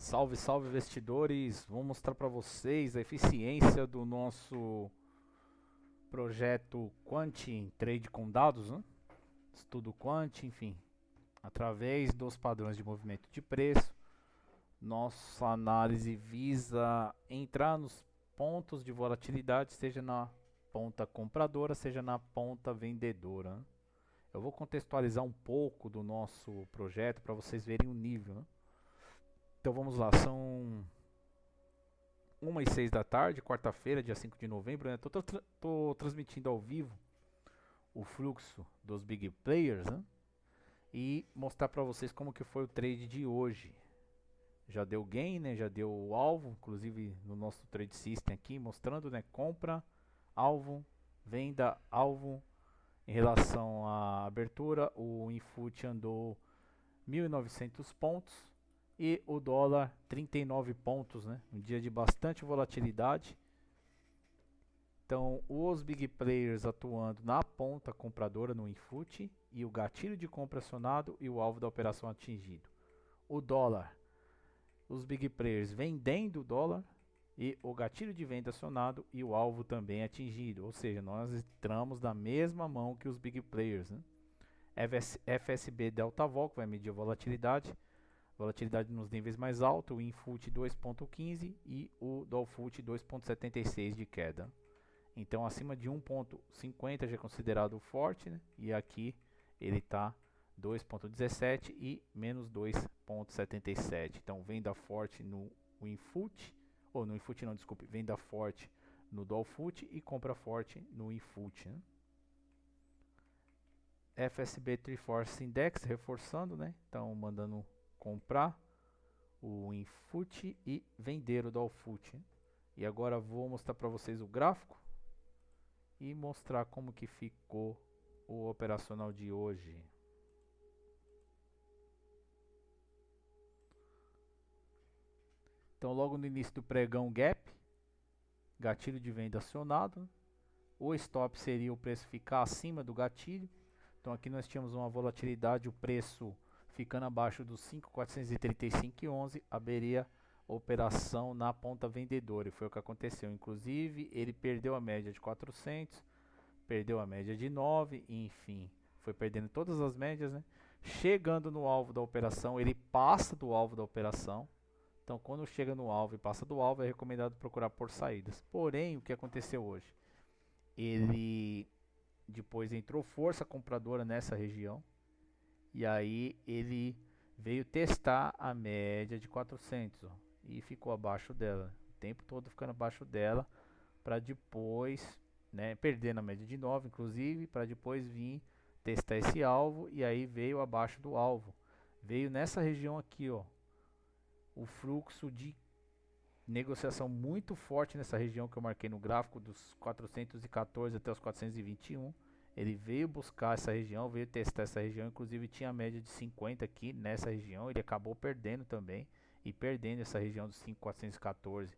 Salve, salve investidores! Vou mostrar para vocês a eficiência do nosso projeto Quant Trade com dados, né? Estudo Quant, enfim, através dos padrões de movimento de preço. Nossa análise visa entrar nos pontos de volatilidade, seja na ponta compradora, seja na ponta vendedora, né? Eu vou contextualizar um pouco do nosso projeto para vocês verem o nível, né? Então vamos lá, são 1h06 da tarde, quarta-feira, dia 5 de novembro, né? Tô transmitindo ao vivo o fluxo dos big players, né? E mostrar para vocês como que foi o trade de hoje. Já deu gain, né? Já deu o alvo, inclusive no nosso trade system aqui, mostrando, né? Compra, alvo, venda, alvo. Em relação à abertura, o Infut andou 1.900 pontos e o dólar 39 pontos, né? Um dia de bastante volatilidade. Então, os big players atuando na ponta compradora no Infut e o gatilho de compra acionado e o alvo da operação atingido. O dólar, os big players vendendo o dólar e o gatilho de venda acionado e o alvo também atingido. Ou seja, nós entramos na mesma mão que os big players, né? FSB Delta Vol, que vai medir a volatilidade nos níveis mais altos, o Infut 2.15 e o Dolfut 2.76 de queda. Então acima de 1.50 já é considerado forte, né? E aqui ele está 2.17 e menos 2.77. Então venda forte no Infut, ou no Infut não, desculpe, venda forte no Dolfut e compra forte no Infut, né? FSB Triforce Index reforçando, né? Então mandando comprar o Infut e vender o Dolfut. E agora vou mostrar para vocês o gráfico e mostrar como que ficou o operacional de hoje. Então logo no início do pregão gap, gatilho de venda acionado, o stop seria o preço ficar acima do gatilho. Então aqui nós tínhamos uma volatilidade, o preço ficando abaixo dos 5.435,11, abriria operação na ponta vendedora, e foi o que aconteceu. Inclusive ele perdeu a média de 400, perdeu a média de 9, enfim, foi perdendo todas as médias, né? Chegando no alvo da operação, ele passa do alvo da operação. Então quando chega no alvo e passa do alvo, é recomendado procurar por saídas. Porém, o que aconteceu hoje? Ele depois entrou força compradora nessa região, e aí ele veio testar a média de 400, ó, e ficou abaixo dela, o tempo todo ficando abaixo dela, para depois, né, perder na média de 9 inclusive, para depois vir testar esse alvo, e aí veio abaixo do alvo, veio nessa região aqui, ó, o fluxo de negociação muito forte nessa região que eu marquei no gráfico dos 414 até os 421. Ele veio buscar essa região, veio testar essa região, inclusive tinha a média de 50 aqui nessa região, ele acabou perdendo também, e perdendo essa região dos 5.414,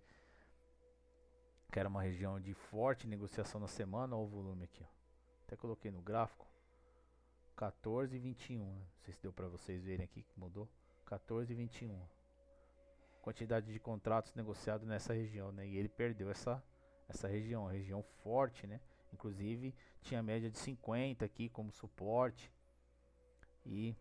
que era uma região de forte negociação na semana. Olha o volume aqui, ó. Até coloquei no gráfico, 14 e 21, né? Não sei se deu para vocês verem aqui que mudou, 14 e 21. Quantidade de contratos negociados nessa região, né? E ele perdeu essa região, a região forte, né? Inclusive tinha média de 50 aqui como suporte e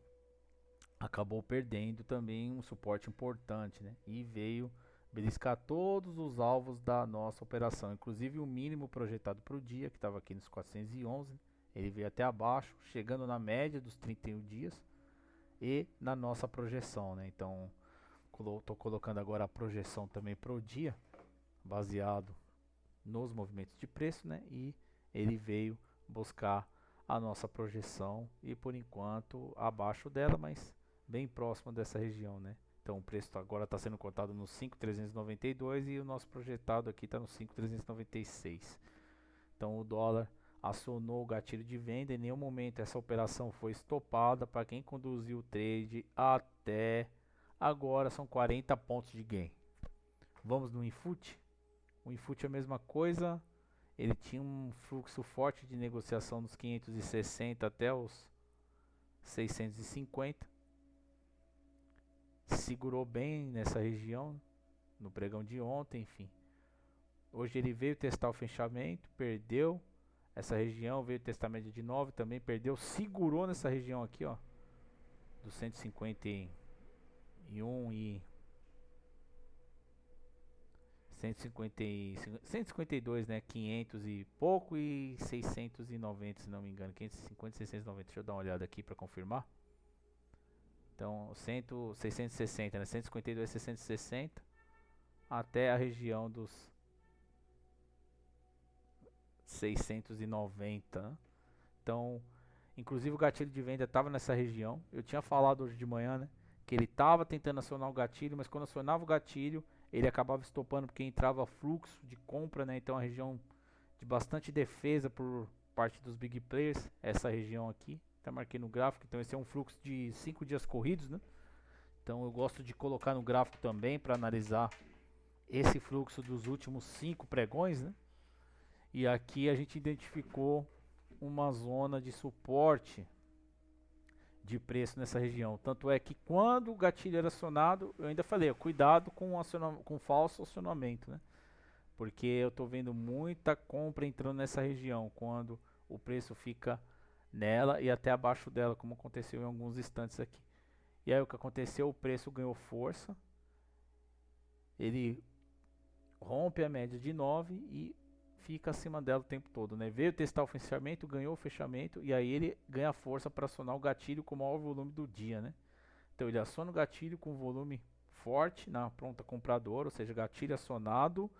acabou perdendo também um suporte importante, né? E veio beliscar todos os alvos da nossa operação, inclusive o mínimo projetado para o dia, que estava aqui nos 411, ele veio até abaixo, chegando na média dos 31 dias e na nossa projeção, né? Então estou colocando agora a projeção também para o dia, baseado nos movimentos de preço, né? E ele veio buscar a nossa projeção e por enquanto abaixo dela, mas bem próximo dessa região, né? Então o preço agora está sendo cotado no 5.392 e o nosso projetado aqui está no 5.396. Então o dólar acionou o gatilho de venda, em nenhum momento essa operação foi estopada para quem conduziu o trade até agora, são 40 pontos de gain. Vamos no Infut. O Infut é a mesma coisa, ele tinha um fluxo forte de negociação dos 560 até os 650. segurou bem nessa região no pregão de ontem, enfim. Hoje ele veio testar o fechamento, perdeu essa região, veio testar a média de 9, também perdeu, segurou nessa região aqui, ó, do 151 e 152, né, 500 e pouco e 690, se não me engano, 550 e 690, deixa eu dar uma olhada aqui para confirmar. Então, 660, né, 152, 660, até a região dos 690, né? Então, inclusive o gatilho de venda estava nessa região. Eu tinha falado hoje de manhã, né, que ele estava tentando acionar o gatilho, mas quando acionava o gatilho, ele acabava estopando porque entrava fluxo de compra, né? Então, a região de bastante defesa por parte dos big players, essa região aqui, tá marquei no gráfico. Então, esse é um fluxo de 5 dias corridos, né? Então, eu gosto de colocar no gráfico também para analisar esse fluxo dos últimos 5 pregões, né? E aqui a gente identificou uma zona de suporte de preço nessa região. Tanto é que quando o gatilho era acionado, eu ainda falei, cuidado com falso acionamento, né? Porque eu estou vendo muita compra entrando nessa região, quando o preço fica nela e até abaixo dela, como aconteceu em alguns instantes aqui. E aí o que aconteceu? O preço ganhou força, ele rompe a média de 9 e fica acima dela o tempo todo, né? Veio testar o fechamento, ganhou o fechamento e aí ele ganha força para acionar o gatilho com o maior volume do dia, né? Então ele aciona o gatilho com volume forte na pronta compradora, ou seja, gatilho acionado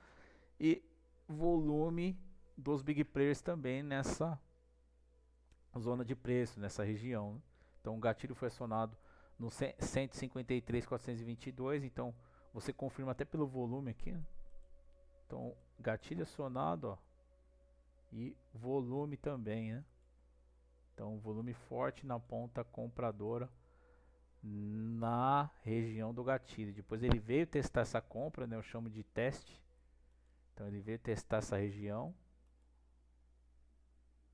e volume dos big players também nessa zona de preço, nessa região, né? Então o gatilho foi acionado no 153.422, então você confirma até pelo volume aqui, né? Então, gatilho acionado, ó, e volume também, né? Então, volume forte na ponta compradora na região do gatilho. Depois ele veio testar essa compra, né? Eu chamo de teste. Então, ele veio testar essa região,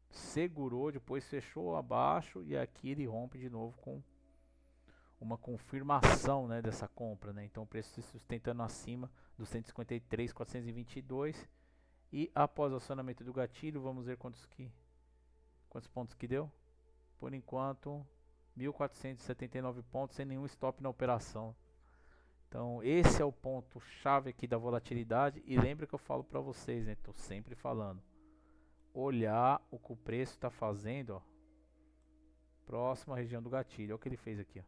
segurou, depois fechou abaixo e aqui ele rompe de novo com uma confirmação, né, dessa compra, né? Então, o preço se sustentando acima dos 153.422 e após o acionamento do gatilho, vamos ver quantos pontos que deu. Por enquanto, 1.479 pontos sem nenhum stop na operação. Então, esse é o ponto chave aqui da volatilidade e lembra que eu falo para vocês, né? Estou sempre falando, olhar o que o preço está fazendo, ó, próxima região do gatilho. Olha o que ele fez aqui, ó.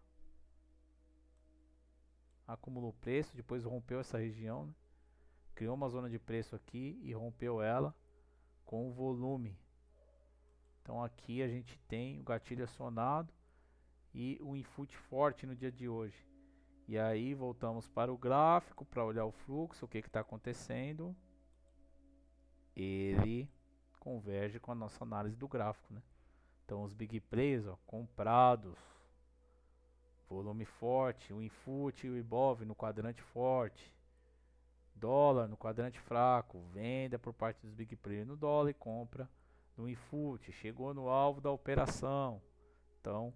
Acumulou preço, depois rompeu essa região, né? Criou uma zona de preço aqui e rompeu ela com o volume. Então aqui a gente tem o gatilho acionado e o input forte no dia de hoje. E aí voltamos para o gráfico para olhar o fluxo, o que está acontecendo. Ele converge com a nossa análise do gráfico, né? Então os big players, ó, comprados, volume forte, o input e o IBOV no quadrante forte, dólar no quadrante fraco, venda por parte dos big players no dólar e compra no input, chegou no alvo da operação. Então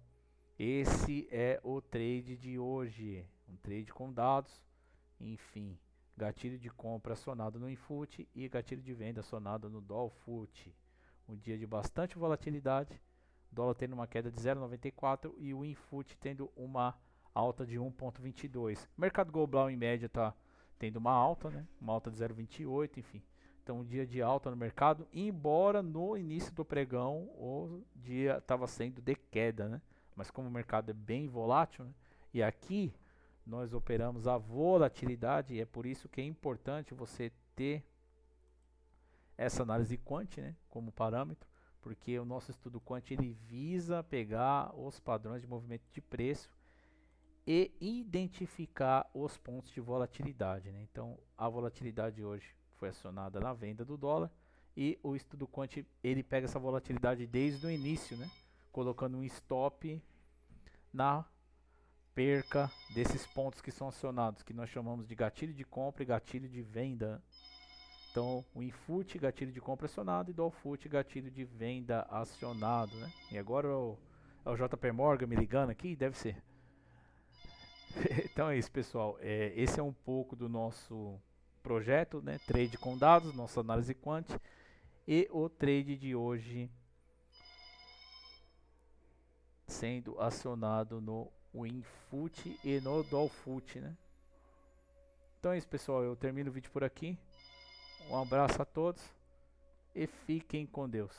esse é o trade de hoje, um trade com dados, enfim, gatilho de compra acionado no input e gatilho de venda acionado no Dolfut. Um dia de bastante volatilidade, dólar tendo uma queda de 0,94 e o input tendo uma alta de 1,22. O mercado global em média está tendo uma alta, né? Uma alta de 0,28, enfim. Então, um dia de alta no mercado, embora no início do pregão o dia estava sendo de queda, né? Mas como o mercado é bem volátil, né? E aqui nós operamos a volatilidade e é por isso que é importante você ter essa análise quant, né, como parâmetro, porque o nosso estudo quant ele visa pegar os padrões de movimento de preço e identificar os pontos de volatilidade, né? Então a volatilidade hoje foi acionada na venda do dólar e o estudo quant ele pega essa volatilidade desde o início, né, colocando um stop na perca desses pontos que são acionados, que nós chamamos de gatilho de compra e gatilho de venda. Então, o input, gatilho de compra acionado, e do output, gatilho de venda acionado, né? E agora é o JP Morgan me ligando aqui, deve ser. Então é isso, pessoal. Esse é um pouco do nosso projeto, né? Trade com dados, nossa análise quant. E o trade de hoje sendo acionado no WinFoot e no Dolfoot, né? Então é isso, pessoal. Eu termino o vídeo por aqui. Um abraço a todos e fiquem com Deus.